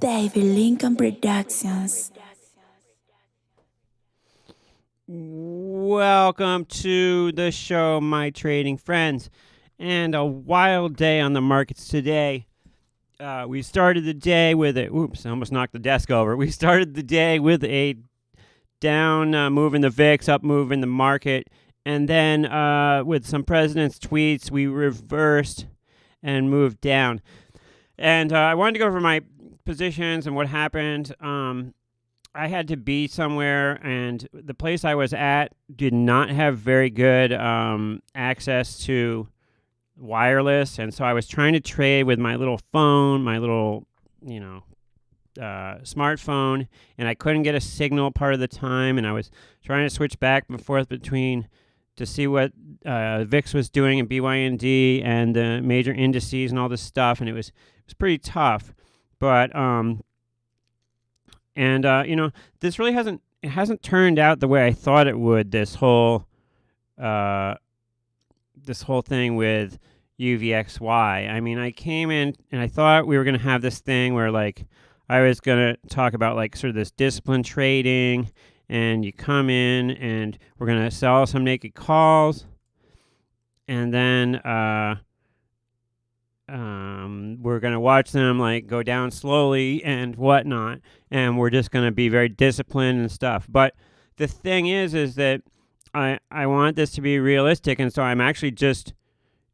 David Lincoln Productions. Welcome to the show, my trading friends, and a wild day on the markets today. We started the day with I almost knocked the desk over. We started the day with a down move in the VIX, up move in the market, and then with some president's tweets, we reversed and moved down. And I wanted to go over my positions and what happened. I had to be somewhere, and the place I was at did not have very good access to wireless, and so I was trying to trade with my little phone, my little, smartphone, and I couldn't get a signal part of the time, and I was trying to switch back and forth between to see what VIX was doing and BYND and the major indices and all this stuff, and it was pretty tough, but this really hasn't turned out the way I thought it would. This whole thing with UVXY. I mean, I came in and I thought we were going to have this thing where like I was going to talk about like sort of this disciplined trading, and you come in and we're going to sell some naked calls, and then we're going to watch them like go down slowly and whatnot, and we're just going to be very disciplined and stuff. But the thing is that I want this to be realistic, and so I'm actually just,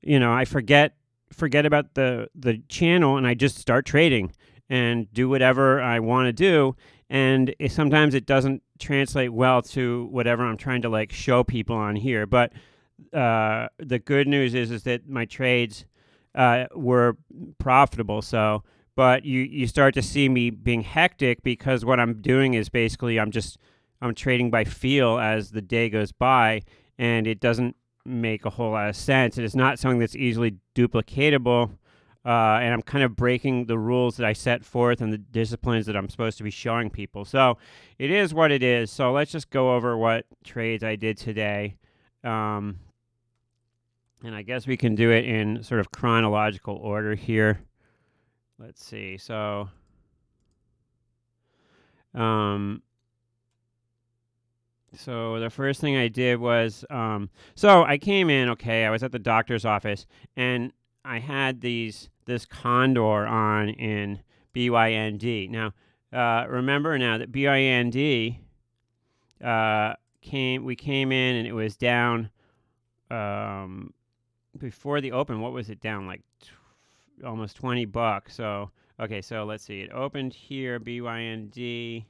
I forget about the channel, and I just start trading and do whatever I want to do, and sometimes it doesn't translate well to whatever I'm trying to like show people on here. But the good news is that my trades were profitable. So, but you start to see me being hectic because what I'm doing is basically I'm trading by feel as the day goes by, and it doesn't make a whole lot of sense. It is not something that's easily duplicatable, and I'm kind of breaking the rules that I set forth and the disciplines that I'm supposed to be showing people. So it is what it is. So let's just go over what trades I did today. And I guess we can do it in sort of chronological order here. Let's see. So, so the first thing I did was, so I came in, okay, I was at the doctor's office, and I had this condor on in BYND. Now, remember now that BYND we came in and it was down, before the open. What was it down, like almost $20? So okay, so let's see, it opened here, BYND,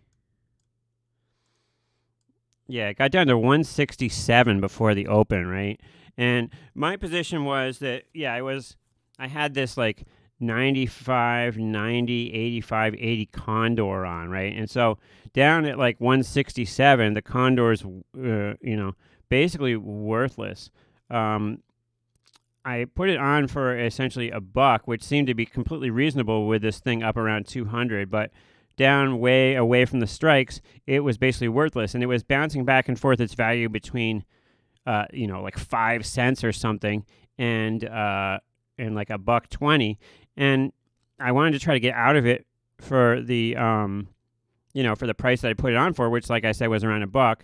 yeah, it got down to 167 before the open, right? And my position was that I had this like 95, 90, 85, 80 condor on, right? And so down at like 167, the condor's basically worthless. I put it on for essentially $1, which seemed to be completely reasonable with this thing up around 200, but down way away from the strikes, it was basically worthless, and it was bouncing back and forth its value between, like 5 cents or something, and like $1.20, and I wanted to try to get out of it for the, for the price that I put it on for, which, like I said, was around $1,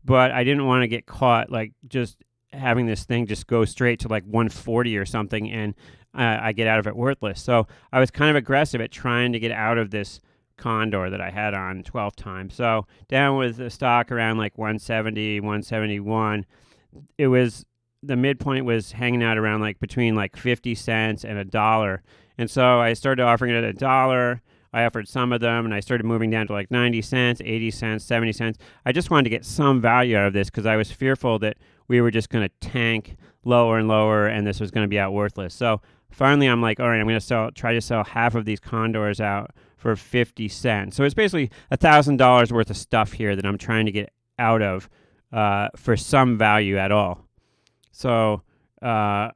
but I didn't want to get caught like just having this thing just go straight to like 140 or something, and I get out of it worthless. So I was kind of aggressive at trying to get out of this condor that I had on 12 times. So down with the stock around like 170, 171. It was, the midpoint was hanging out around like between like 50 cents and $1. And so I started offering it at $1. I offered some of them, and I started moving down to like 90 cents, 80 cents, 70 cents. I just wanted to get some value out of this because I was fearful that we were just going to tank lower and lower, and this was going to be out worthless. So finally, I'm like, all right, I'm going to try to sell half of these condors out for 50 cents. So it's basically $1,000 worth of stuff here that I'm trying to get out of for some value at all. So I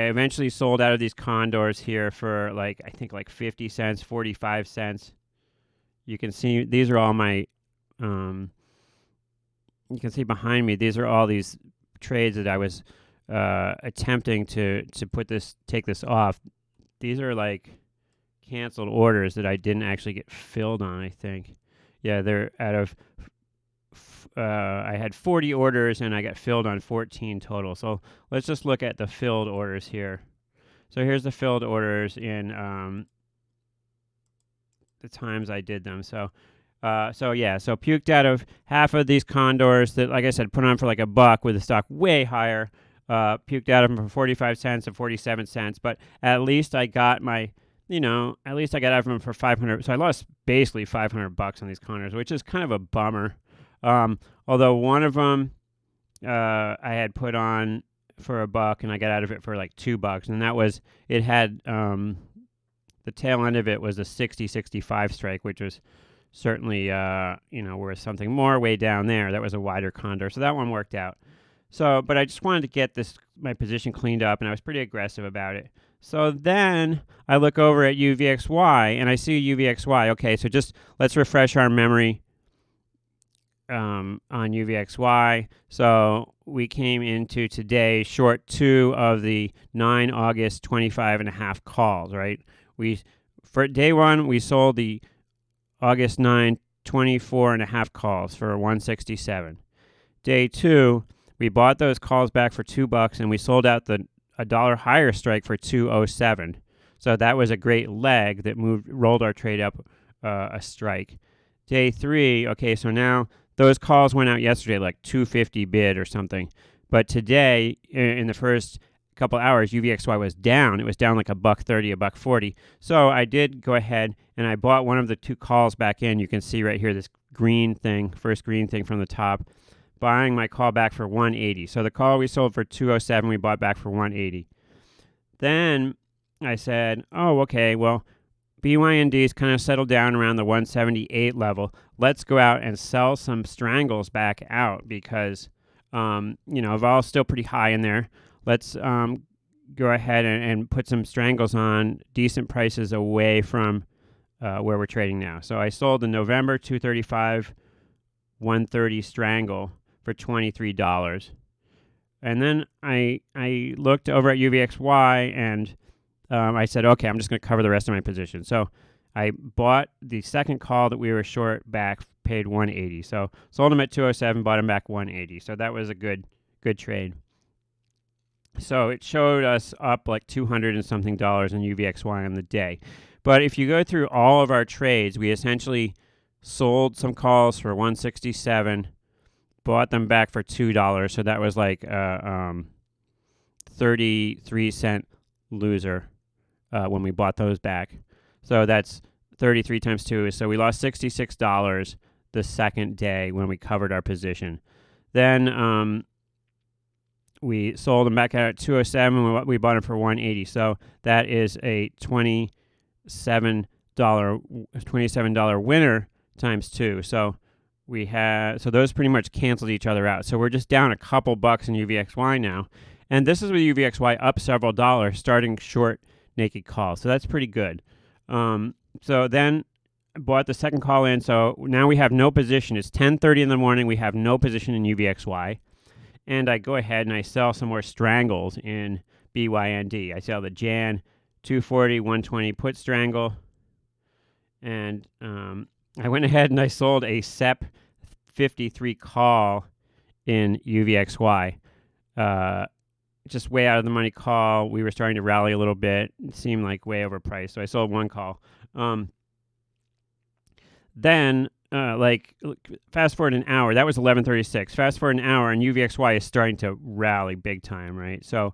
eventually sold out of these condors here for like, I think like 50 cents, 45 cents. You can see these are all my, you can see behind me, these are all these trades that I was attempting to take this off. These are like canceled orders that I didn't actually get filled on, I think. Yeah, they're out of I had 40 orders and I got filled on 14 total. So let's just look at the filled orders here. So here's the filled orders in the times I did them. So puked out of half of these condors that, like I said, put on for like $1 with the stock way higher. Puked out of them for 45 cents and 47 cents. But at least I got my, at least I got out of them for 500. So I lost basically $500 on these condors, which is kind of a bummer. Although one of them I had put on for $1 and I got out of it for like $2, and that was, it had the tail end of it was a 60-65 strike, which was certainly worth something more way down there. That was a wider condor, so that one worked out. So, but I just wanted to get my position cleaned up, and I was pretty aggressive about it. So then I look over at UVXY and I see UVXY. Okay, so just let's refresh our memory on UVXY. So we came into today short 2 of the 9 August 25.5 calls, right? For day 1, we sold the August 9 24.5 calls for 167. Day 2, we bought those calls back for $2 and we sold out the $1 higher strike for 207. So that was a great leg that rolled our trade up a strike. Day 3, okay, so now those calls went out yesterday like 250 bid or something. But today, in the first couple hours, UVXY was down. It was down like $1.30, $1.40. So I did go ahead and I bought one of the 2 calls back in. You can see right here this green thing, first green thing from the top, buying my call back for 180. So the call we sold for 207, we bought back for 180. Then I said, oh, okay, well, BYND's kind of settled down around the 178 level. Let's go out and sell some strangles back out because, Vol's still pretty high in there. Let's go ahead and put some strangles on decent prices away from where we're trading now. So I sold the November 235 130 strangle for $23. And then I looked over at UVXY and I said, okay, I'm just going to cover the rest of my position. So I bought the second call that we were short back, paid 180. So sold them at 207, bought them back 180. So that was a good trade. So it showed us up like $200 and something in UVXY on the day. But if you go through all of our trades, we essentially sold some calls for 167, bought them back for $2. So that was like 33-cent loser when we bought those back. So that's 33 times 2. So we lost $66 the second day when we covered our position. Then we sold them back out at 207. We bought them for 180. So that is a $27 winner times 2. So those pretty much canceled each other out. So we're just down a couple bucks in UVXY now. And this is with UVXY up several dollars, starting short naked call. So that's pretty good. So then I bought the second call in. So now we have no position. It's 10:30 in the morning. We have no position in UVXY. And I go ahead and I sell some more strangles in BYND. I sell the Jan 240, 120 put strangle. And I went ahead and I sold a SEP 53 call in UVXY. Just way out of the money call. We were starting to rally a little bit. It seemed like way overpriced. So I sold one call. Then fast forward an hour. That was 11:36. Fast forward an hour, and UVXY is starting to rally big time, right? So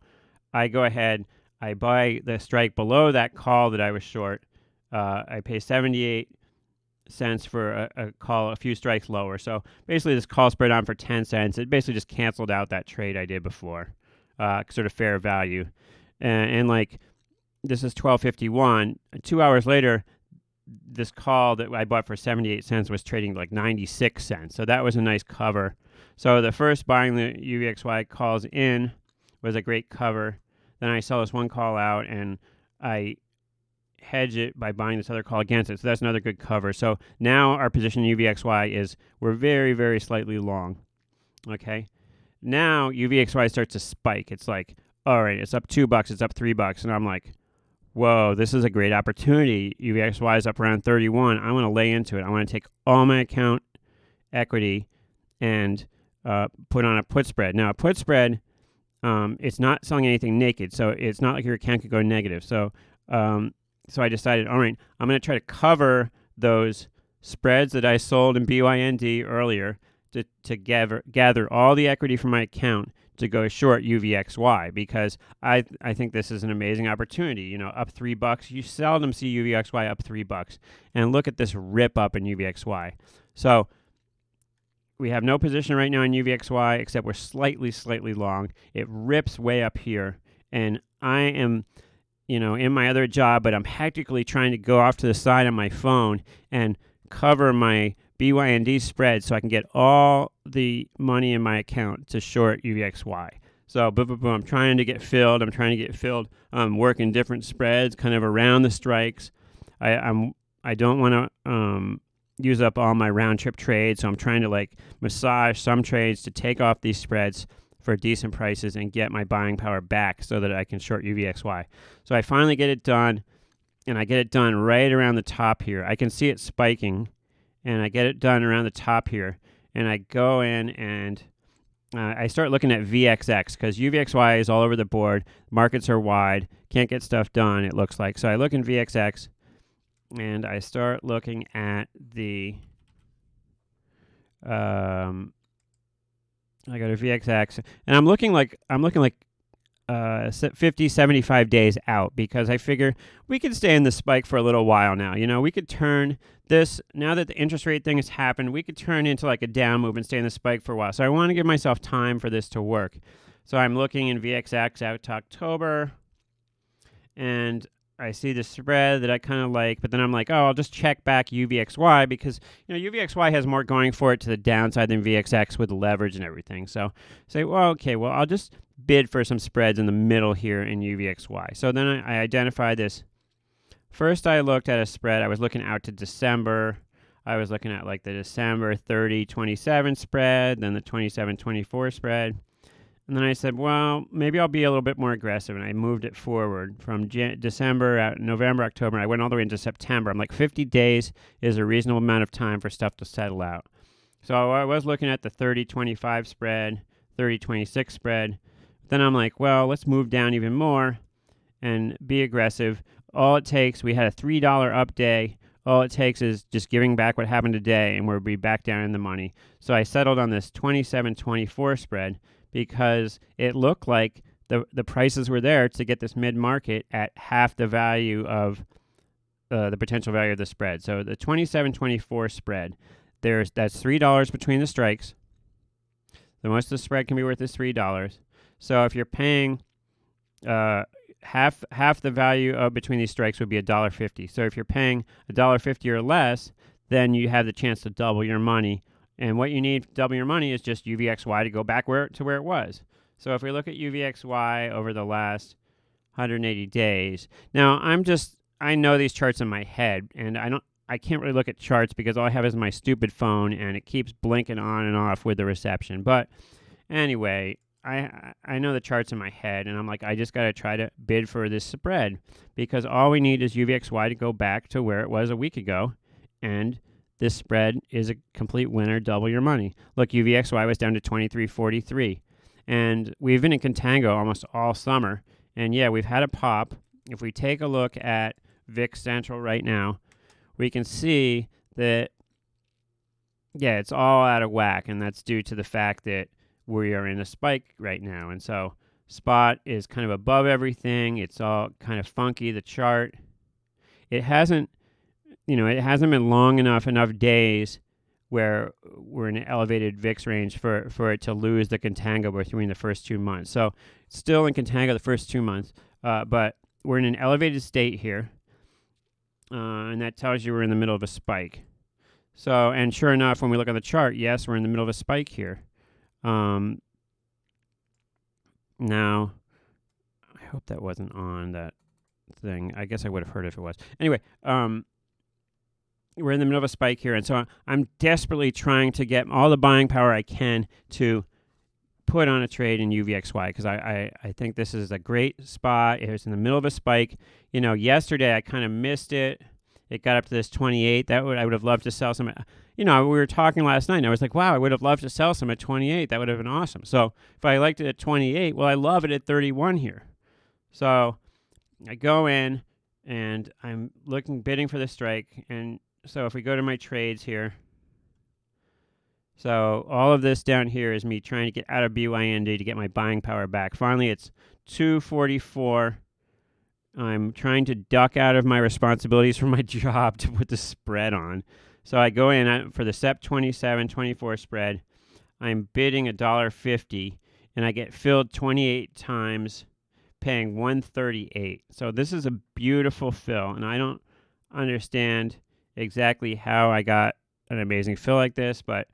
I go ahead. I buy the strike below that call that I was short. I pay 78 cents for a call a few strikes lower. So basically, this call spread on for 10 cents. It basically just canceled out that trade I did before, sort of fair value. And like this is 12:51. 2 hours later, this call that I bought for 78 cents was trading like 96 cents. So that was a nice cover. So the first buying the UVXY calls in was a great cover. Then I sell this one call out and I hedge it by buying this other call against it. So that's another good cover. So now our position in UVXY is we're very, very slightly long. Okay. Now UVXY starts to spike. It's like, all right, it's up $2, it's up $3. And I'm like, whoa, this is a great opportunity. UVXY is up around 31. I want to lay into it. I want to take all my account equity and put on a put spread. Now, a put spread, it's not selling anything naked, so it's not like your account could go negative. So I decided, all right, I'm going to try to cover those spreads that I sold in BYND earlier to gather all the equity from my account to go short UVXY, because I think this is an amazing opportunity. You know, up $3. You seldom see UVXY up $3. And look at this rip up in UVXY. So we have no position right now in UVXY, except we're slightly long. It rips way up here. And I am, you know, in my other job, but I'm hectically trying to go off to the side on my phone and cover my BYND spread so I can get all the money in my account to short UVXY. So boom, boom, boom, I'm trying to get filled. I'm working different spreads kind of around the strikes. I don't want to use up all my round trip trades, so I'm trying to like massage some trades to take off these spreads for decent prices and get my buying power back so that I can short UVXY. So I finally get it done, and I get it done right around the top here. I can see it spiking, and I get it done around the top here, and I go in and I start looking at VXX because UVXY is all over the board. Markets are wide. Can't get stuff done, it looks like. So I look in VXX, and I start looking at the I go to VXX, and I'm looking like 50, 75 days out, because I figure we could stay in the spike for a little while now. You know, we could turn this, now that the interest rate thing has happened, we could turn into like a down move and stay in the spike for a while. So I want to give myself time for this to work. So I'm looking in VXX out to October, and I see the spread that I kind of like, but then I'm like, oh, I'll just check back UVXY, because, you know, UVXY has more going for it to the downside than VXX with the leverage and everything. So say, well, okay, well, I'll just bid for some spreads in the middle here in UVXY. So then I identify this. First, I looked at a spread. I was looking out to December. I was looking at like the December 30-27 spread, then the 27-24 spread. And then I said, well, maybe I'll be a little bit more aggressive. And I moved it forward from December, out November, October. I went all the way into September. I'm like, 50 days is a reasonable amount of time for stuff to settle out. So I was looking at the 30-25 spread, 30-26 spread. Then I'm like, well, let's move down even more and be aggressive. All it takes, we had a $3 up day. All it takes is just giving back what happened today, and we'll be back down in the money. So I settled on this 27-24 spread, because it looked like the prices were there to get this mid-market at half the value of the potential value of the spread. So the 27-24 spread, that's $3 between the strikes. The most the spread can be worth is $3. So if you're paying half the value of between these strikes would be $1.50. So if you're paying $1.50 or less, then you have the chance to double your money. And what you need to double your money is just UVXY to go back to where it was. So if we look at UVXY over the last 180 days, now I know these charts in my head, and I can't really look at charts because all I have is my stupid phone, and it keeps blinking on and off with the reception. But anyway, I know the charts in my head, and I'm like, I just got to try to bid for this spread, because all we need is UVXY to go back to where it was a week ago, and this spread is a complete winner, double your money. Look, UVXY was down to 23.43, and we've been in contango almost all summer, and yeah, we've had a pop. If we take a look at VIX Central right now, we can see that, yeah, it's all out of whack, and that's due to the fact that we are in a spike right now. And so spot is kind of above everything. It's all kind of funky, the chart. It hasn't been long enough days where we're in an elevated VIX range for it to lose the contango between the first 2 months. So it's still in contango the first 2 months, but we're in an elevated state here, and that tells you we're in the middle of a spike. So, and sure enough, when we look at the chart, yes, we're in the middle of a spike here. Now, I hope that wasn't on that thing. I guess I would have heard it if it was. Anyway, we're in the middle of a spike here, and so I'm desperately trying to get all the buying power I can to put on a trade in UVXY because I think this is a great spot. It was in the middle of a spike. Yesterday I kind of missed it. It got up to this 28. I would have loved to sell some. We were talking last night, and I was like, wow, I would have loved to sell some at 28. That would have been awesome. So if I liked it at 28, well, I love it at 31 here. So I go in, and I'm bidding for the strike. And so if we go to my trades here, so all of this down here is me trying to get out of BYND to get my buying power back. Finally, it's 244. I'm trying to duck out of my responsibilities for my job to put the spread on. So I go in for the SEP 27-24 spread. I'm bidding $1.50, and I get filled 28 times, paying $1.38. So this is a beautiful fill, and I don't understand exactly how I got an amazing fill like this, but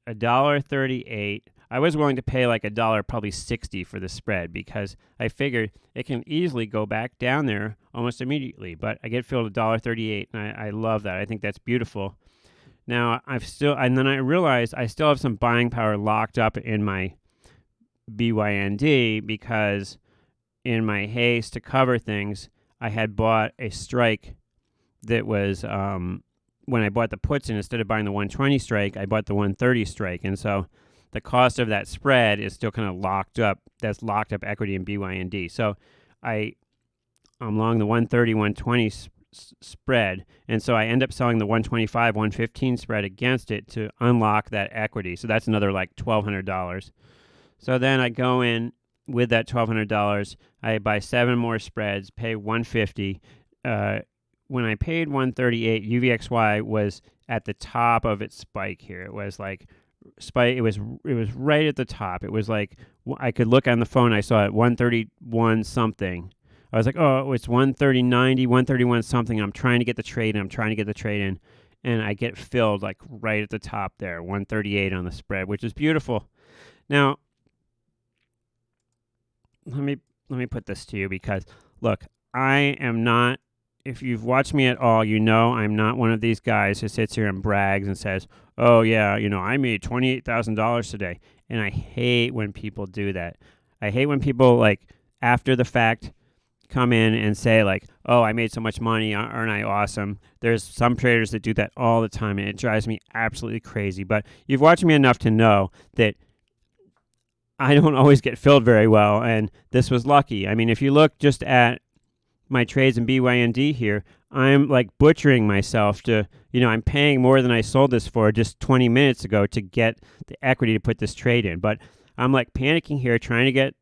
$1.38. I was willing to pay like probably $1.60 for the spread because I figured it can easily go back down there almost immediately. But I get filled $1.38, and I love that. I think that's beautiful. Now and then I realized I still have some buying power locked up in my BYND because in my haste to cover things, I had bought a strike that was when I bought the puts in, instead of buying the 120 strike, I bought the 130 strike. And so the cost of that spread is still kind of locked up. That's locked up equity in BYND. So I'm long the 130, 120 spread. And so I end up selling the 125, 115 spread against it to unlock that equity. So that's another like $1,200. So then I go in with that $1,200. I buy 7 more spreads, pay $150. When I paid $138, UVXY was at the top of its spike here. It was like spike. It was right at the top. It was like I could look on the phone. I saw it 131 something. I was like, oh, it's 130.90, 131 something. I'm trying to get the trade in. And I get filled like right at the top there, 138 on the spread, which is beautiful. Now, let me put this to you because look, I am not. If you've watched me at all, you know I'm not one of these guys who sits here and brags and says, oh, yeah, I made $28,000 today. And I hate when people do that. I hate when people, like, after the fact come in and say, like, oh, I made so much money, aren't I awesome? There's some traders that do that all the time, and it drives me absolutely crazy. But you've watched me enough to know that I don't always get filled very well, and this was lucky. I mean, if you look just at my trades in BYND here, I'm like butchering myself to, I'm paying more than I sold this for just 20 minutes ago to get the equity to put this trade in. But I'm like panicking here, trying to get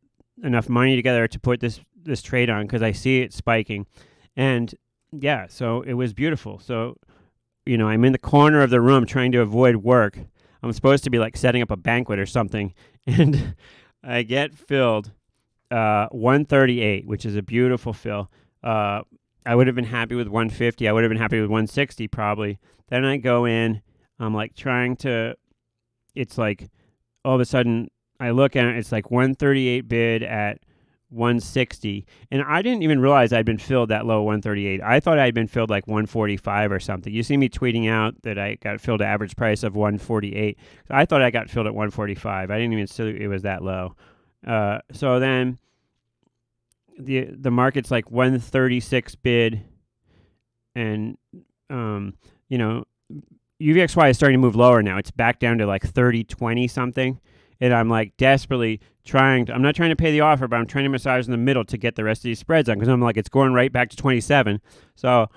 enough money together to put this trade on because I see it spiking. And yeah, so it was beautiful. So, I'm in the corner of the room trying to avoid work. I'm supposed to be like setting up a banquet or something. And I get filled 138, which is a beautiful fill. I would have been happy with 150. I would have been happy with 160 probably. Then I go in. I'm like trying to. It's like all of a sudden I look at it. It's like 138 bid at 160, and I didn't even realize I'd been filled that low 138. I thought I'd been filled like 145 or something. You see me tweeting out that I got filled at average price of 148. I thought I got filled at 145. I didn't even see it was that low. So then. The market's like 136 bid, and UVXY is starting to move lower now. It's back down to like 30.20 something, and I'm like desperately I'm not trying to pay the offer, but I'm trying to massage in the middle to get the rest of these spreads on because I'm like it's going right back to 27. So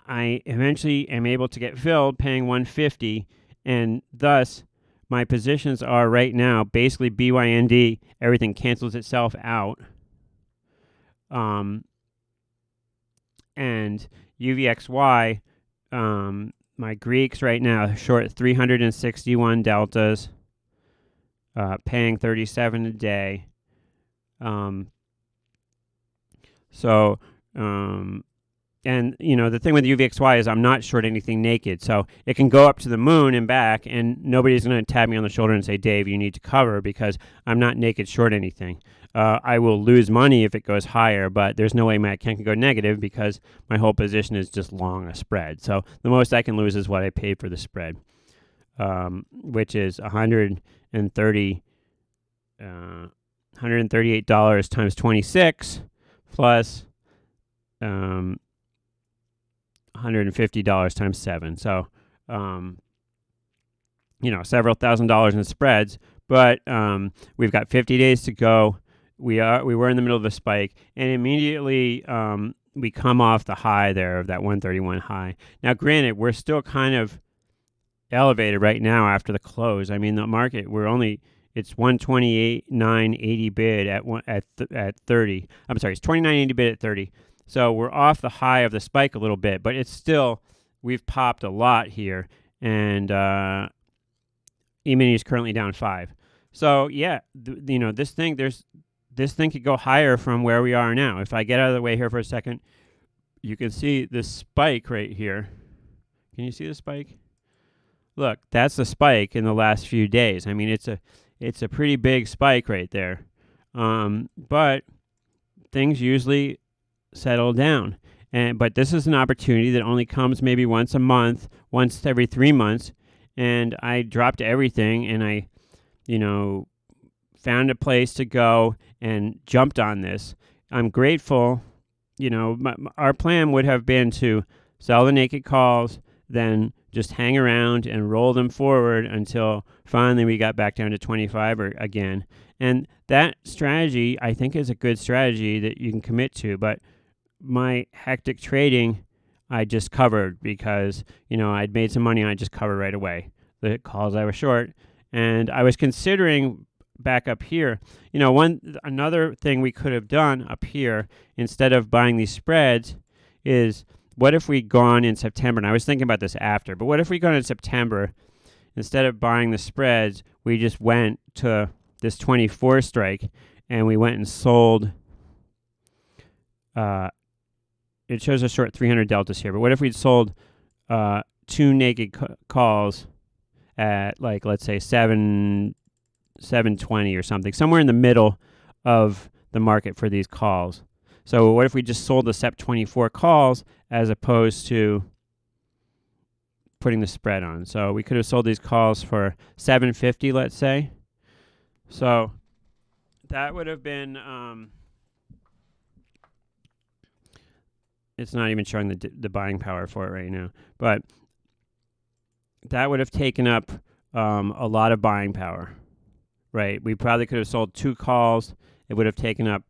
I eventually am able to get filled, paying 150, and thus my positions are right now basically BYND. Everything cancels itself out. And UVXY, my Greeks right now short 361 deltas, paying 37 a day. And the thing with UVXY is I'm not short anything naked, so it can go up to the moon and back, and nobody's going to tap me on the shoulder and say, Dave, you need to cover because I'm not naked short anything. I will lose money if it goes higher, but there's no way my account can go negative because my whole position is just long a spread. So the most I can lose is what I paid for the spread, which is 130 $138 times 26 plus $150 times 7. So, several $1,000s in spreads, but we've got 50 days to go. We were in the middle of a spike, and immediately we come off the high there of that 131 high. Now, granted, we're still kind of elevated right now after the close. I mean, the market, it's 128.980 bid at 30. I'm sorry, it's 29.80 bid at 30. So we're off the high of the spike a little bit, but it's still, we've popped a lot here, and E-mini is currently down 5. So yeah, this thing could go higher from where we are now. If I get out of the way here for a second, you can see the spike right here. Can you see the spike? Look, that's the spike in the last few days. I mean, it's a pretty big spike right there. But things usually settle down. But this is an opportunity that only comes maybe once a month, once every 3 months. And I dropped everything, and I, found a place to go and jumped on this. I'm grateful. Our plan would have been to sell the naked calls, then just hang around and roll them forward until finally we got back down to 25 again. And that strategy, I think, is a good strategy that you can commit to. But my hectic trading, I just covered because, I'd made some money and I just covered right away the calls I was short. And I was considering back up here, another thing we could have done up here instead of buying these spreads is, what if we'd gone in September? And I was thinking about this after, but what if we'd gone in September, instead of buying the spreads, we just went to this 24 strike and we went and sold. It shows a short 300 deltas here, but what if we'd sold 2 naked calls at, like, let's say 720 or something, somewhere in the middle of the market for these calls. So what if we just sold the SEP 24 calls as opposed to putting the spread on? So we could have sold these calls for 750, let's say. So that would have been, it's not even showing the buying power for it right now, but that would have taken up a lot of buying power, right? We probably could have sold 2 calls. It would have taken up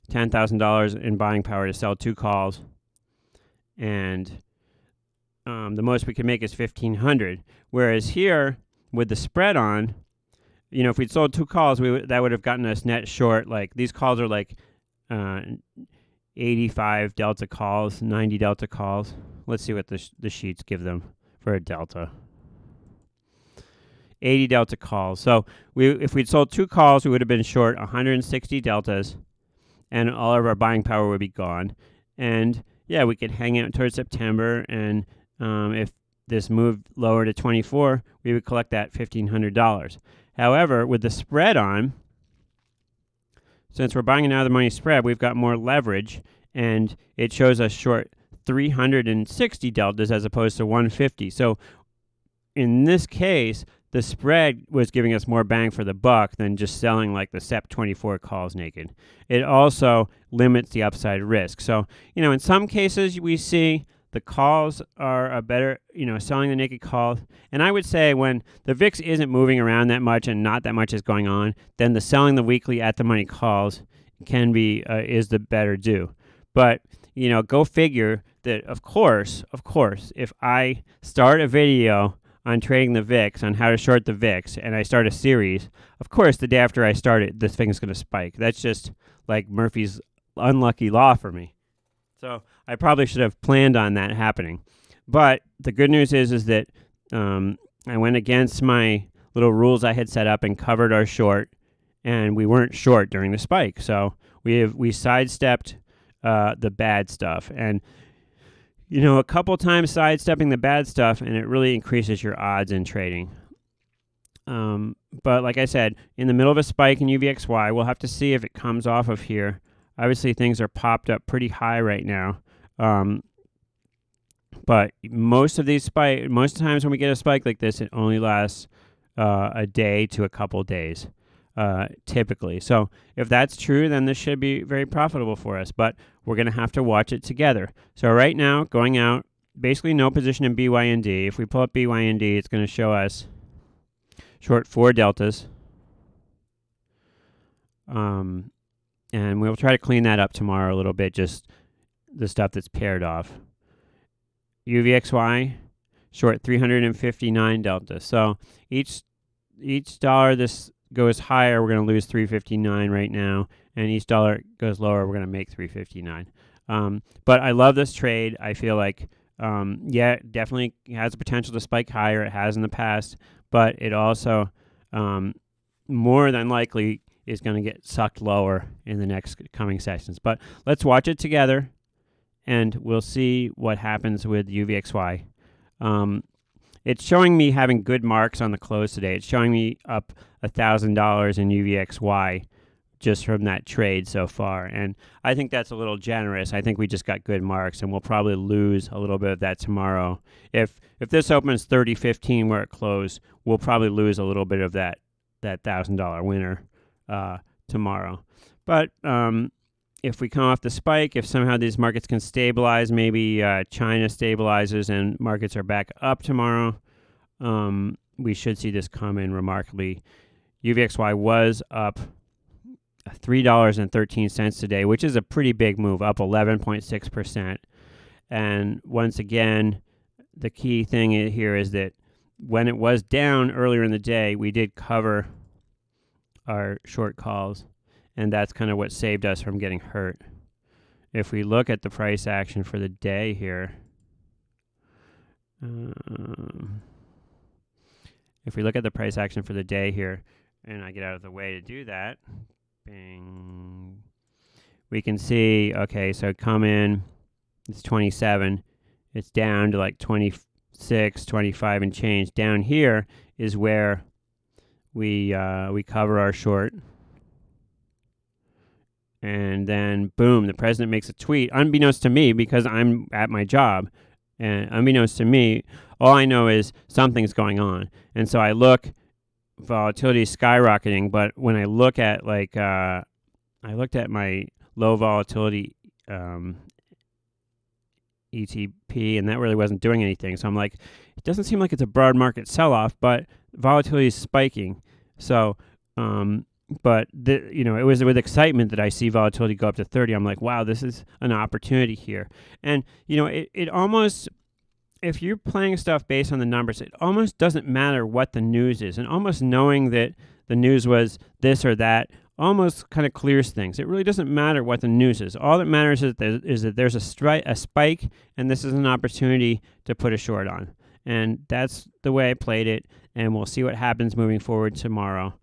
$10,000 in buying power to sell 2 calls, and the most we could make is $1,500. Whereas here, with the spread on, if we'd sold 2 calls, that would have gotten us net short. Like, these calls are like 85 delta calls, 90 delta calls. Let's see what the sheets give them for a delta. 80 delta calls. So if we'd sold 2 calls, we would have been short 160 deltas, and all of our buying power would be gone. And yeah, we could hang out towards September, and if this moved lower to 24, we would collect that $1,500. However, with the spread on, since we're buying an out-of-the-money spread, we've got more leverage, and it shows us short 360 deltas as opposed to 150. So in this case, the spread was giving us more bang for the buck than just selling like the SEP 24 calls naked. It also limits the upside risk. So, in some cases we see the calls are a better, selling the naked calls. And I would say when the VIX isn't moving around that much and not that much is going on, then the selling the weekly at the money calls can be, is the better do. But, go figure that, of course, if I start a video on trading the VIX, on how to short the VIX, and I start a series, of course, the day after I start it, this thing is going to spike. That's just like Murphy's unlucky law for me. So I probably should have planned on that happening. But the good news is that I went against my little rules I had set up and covered our short, and we weren't short during the spike. So we sidestepped the bad stuff. And a couple times sidestepping the bad stuff, and it really increases your odds in trading. But like I said, in the middle of a spike in UVXY, we'll have to see if it comes off of here. Obviously, things are popped up pretty high right now. But most of times when we get a spike like this, it only lasts a day to a couple days. typically. So if that's true, then this should be very profitable for us, but we're going to have to watch it together. So right now, going out, basically no position in BYND. If we pull up BYND, it's going to show us short 4 deltas. And we'll try to clean that up tomorrow a little bit, just the stuff that's paired off. UVXY, short 359 delta. So each dollar this goes higher, we're going to lose 359 right now, and each dollar goes lower, we're going to make 359. But I love this trade. I feel like, yeah, it definitely has the potential to spike higher. It has in the past, but it also more than likely is going to get sucked lower in the next coming sessions. But let's watch it together, and we'll see what happens with UVXY. It's showing me having good marks on the close today. It's showing me up $1,000 in UVXY just from that trade so far. And I think that's a little generous. I think we just got good marks, and we'll probably lose a little bit of that tomorrow. If this opens 30.15 where it closed, we'll probably lose a little bit of that $1,000 winner tomorrow. But if we come off the spike, if somehow these markets can stabilize, maybe China stabilizes and markets are back up tomorrow, we should see this come in remarkably. UVXY was up $3.13 today, which is a pretty big move, up 11.6%. And once again, the key thing here is that when it was down earlier in the day, we did cover our short calls, and that's kind of what saved us from getting hurt. If we look at the price action for the day here, and I get out of the way to do that, bing, we can see, okay, so come in, it's 27, it's down to like 26, 25 and change. Down here is where we cover our short. And then, boom, the president makes a tweet, unbeknownst to me, because I'm at my job. And unbeknownst to me, all I know is something's going on. And so I look, volatility is skyrocketing. But when I look at, like, I looked at my low volatility ETP, and that really wasn't doing anything. So I'm like, it doesn't seem like it's a broad market sell-off, but volatility is spiking. So, but it was with excitement that I see volatility go up to 30. I'm like, wow, this is an opportunity here. And it almost, if you're playing stuff based on the numbers, it almost doesn't matter what the news is. And almost knowing that the news was this or that almost kind of clears things. It really doesn't matter what the news is. All that matters is that there's a spike, and this is an opportunity to put a short on. And that's the way I played it, and we'll see what happens moving forward tomorrow.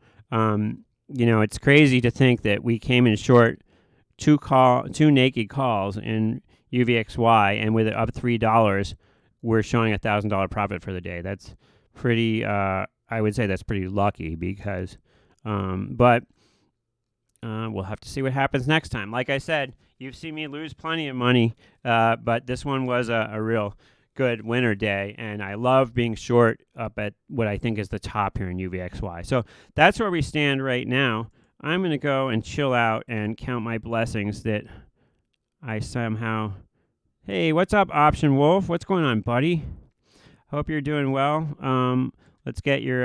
It's crazy to think that we came in short two naked calls in UVXY, and with it up $3, we're showing $1,000 profit for the day. That's pretty, I would say that's pretty lucky, because, but we'll have to see what happens next time. Like I said, you've seen me lose plenty of money, but this one was a real good winner day, and I love being short up at what I think is the top here in UVXY. So that's where we stand right now. I'm going to go and chill out and count my blessings that I somehow... Hey, what's up, Option Wolf? What's going on, buddy? Hope you're doing well. Let's get your...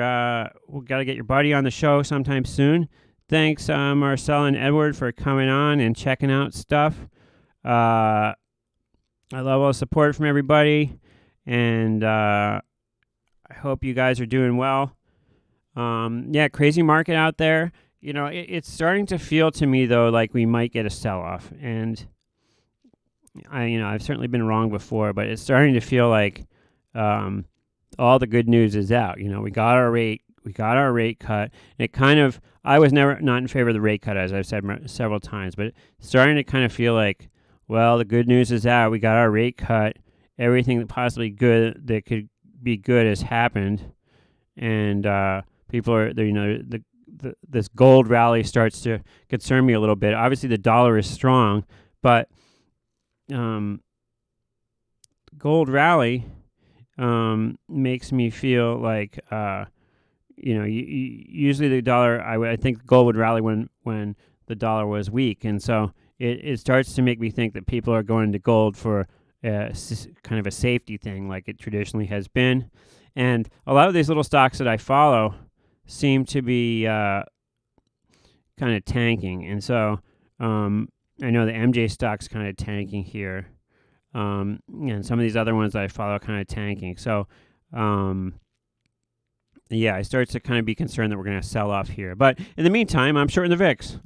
we got to get your buddy on the show sometime soon. Thanks, Marcel and Edward, for coming on and checking out stuff. I love all the support from everybody, and I hope you guys are doing well. Yeah, crazy market out there. It's starting to feel to me, though, like we might get a sell-off, and I've certainly been wrong before, but it's starting to feel like all the good news is out. We got our rate cut, and it kind of, I was never not in favor of the rate cut, as I've said several times, but it's starting to kind of feel like, well, the good news is out. We got our rate cut. Everything that possibly good that could be good has happened, and people are, this gold rally starts to concern me a little bit. Obviously, the dollar is strong, but gold rally makes me feel like usually the dollar, I think gold would rally when the dollar was weak, and so it starts to make me think that people are going to gold for kind of a safety thing, like it traditionally has been. And a lot of these little stocks that I follow seem to be kind of tanking, and so I know the MJ stock's kind of tanking here, and some of these other ones that I follow kind of tanking. So yeah, I start to kind of be concerned that we're going to sell off here. But in the meantime, I'm shorting the VIX.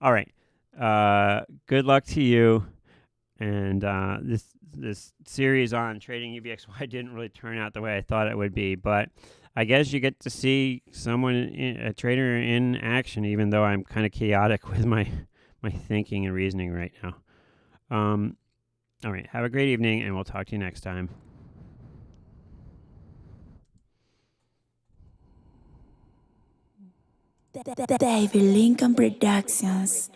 All right. Good luck to you. And this series on trading UVXY didn't really turn out the way I thought it would be. But I guess you get to see a trader in action, even though I'm kind of chaotic with my thinking and reasoning right now. All right. Have a great evening, and we'll talk to you next time. David Lincoln Productions.